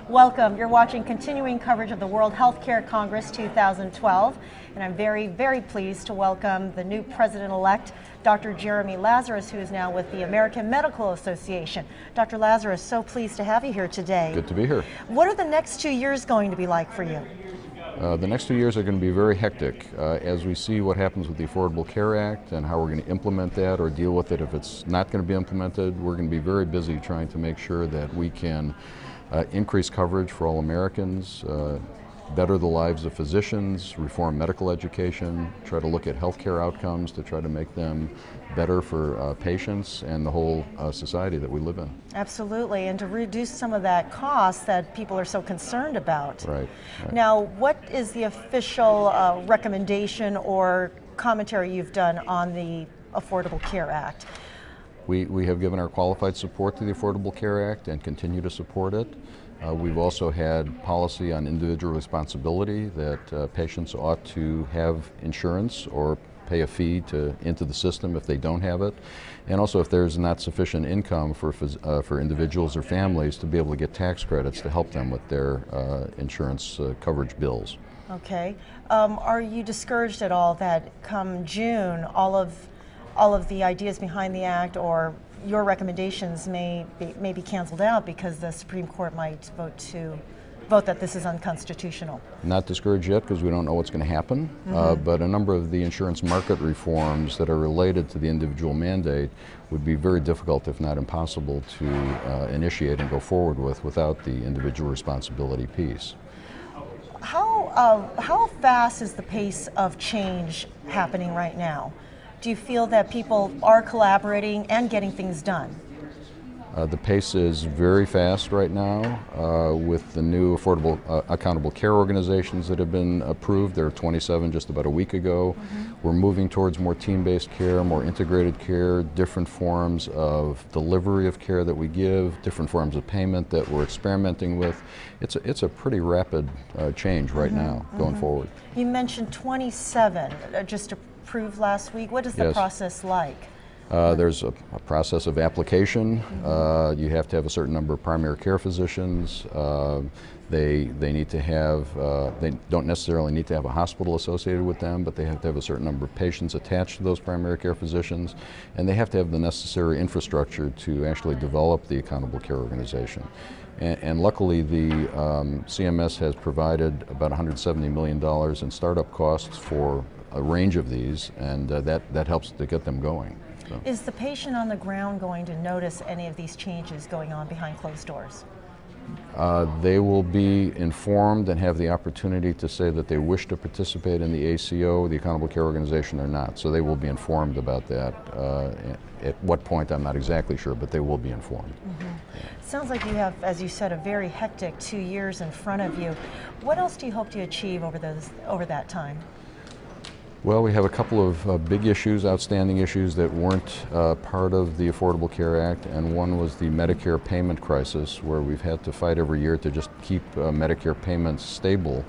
Welcome. You're watching continuing coverage of the World Healthcare Congress 2012, and I'm very, very pleased to welcome the new president-elect, Dr. Jeremy Lazarus, who is now with the American Medical Association. Dr. Lazarus, so pleased to have you here today. Good to be here. What are the next 2 years going to be like for you? The next 2 years are going to be very hectic as we see what happens with the Affordable Care Act and how we're going to implement that or deal with it. If it's not going to be implemented, we're going to be very busy trying to make sure that we can increase coverage for all Americans, better the lives of physicians, reform medical education, try to look at healthcare outcomes to try to make them better for patients and the whole society that we live in. Absolutely, and to reduce some of that cost that people are so concerned about. Right. Now, what is the official recommendation or commentary you've done on the Affordable Care Act? We have given our qualified support to the Affordable Care Act and continue to support it. We've also had policy on individual responsibility that patients ought to have insurance or pay a fee into the system if they don't have it, and also if there's not sufficient income for individuals or families to be able to get tax credits to help them with their insurance coverage bills. Okay. Are you discouraged at all that come June all of the ideas behind the act or your recommendations may be canceled out because the Supreme Court might vote that this is unconstitutional? Not discouraged yet because we don't know what's going to happen, but a number of the insurance market reforms that are related to the individual mandate would be very difficult, if not impossible, to initiate and go forward with without the individual responsibility piece. How fast is the pace of change happening right now? Do you feel that people are collaborating and getting things done? The pace is very fast right now with the new affordable accountable care organizations that have been approved. There are 27 just about a week ago. We're moving towards more team-based care, more integrated care, different forms of delivery of care that we give, different forms of payment that we're experimenting with. It's a pretty rapid change right now going forward. You mentioned 27 just approved last week. What is the process like? There's a process of application. You have to have a certain number of primary care physicians. They need to have, they don't necessarily need to have a hospital associated with them, but they have to have a certain number of patients attached to those primary care physicians, and they have to have the necessary infrastructure to actually develop the accountable care organization. And luckily, the CMS has provided about $170 million in startup costs for a range of these, and that helps to get them going. So. Is the patient on the ground going to notice any of these changes going on behind closed doors? They will be informed and have the opportunity to say that they wish to participate in the ACO, the Accountable Care Organization, or not. So they will be informed about that. At what point, I'm not exactly sure, but they will be informed. Sounds like you have, as you said, a very hectic 2 years in front of you. What else do you hope to achieve over that time? Well, we have a couple of big issues, outstanding issues that weren't part of the Affordable Care Act, and one was the Medicare payment crisis, where we've had to fight every year to just keep Medicare payments stable.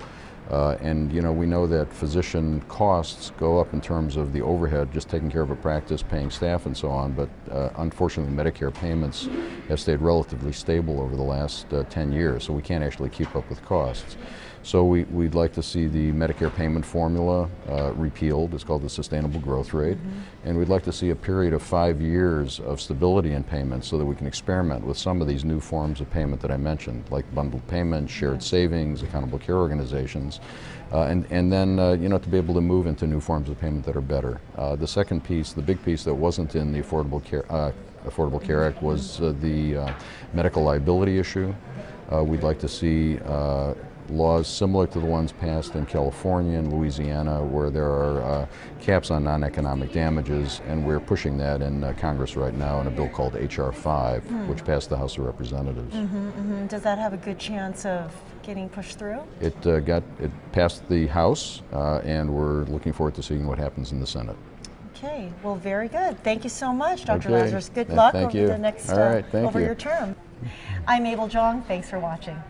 And you know, we know that physician costs go up in terms of the overhead, just taking care of a practice, paying staff and so on, but unfortunately Medicare payments have stayed relatively stable over the last 10 years, so we can't actually keep up with costs. So we'd like to see the Medicare payment formula repealed. It's called the sustainable growth rate. And we'd like to see a period of 5 years of stability in payments so that we can experiment with some of these new forms of payment that I mentioned, like bundled payments, shared savings, accountable care organizations, and then you know, to be able to move into new forms of payment that are better. The second piece, the big piece that wasn't in the Affordable Care Act was the medical liability issue. We'd like to see laws similar to the ones passed in California and Louisiana, where there are caps on non-economic damages, and we're pushing that in Congress right now in a bill called H.R. 5, which passed the House of Representatives. Does that have a good chance of getting pushed through? It passed the House, and we're looking forward to seeing what happens in the Senate. Okay, well, very good. Thank you so much, Dr. Lazarus. Good luck over the next your term. I'm Mabel Jong. Thanks for watching.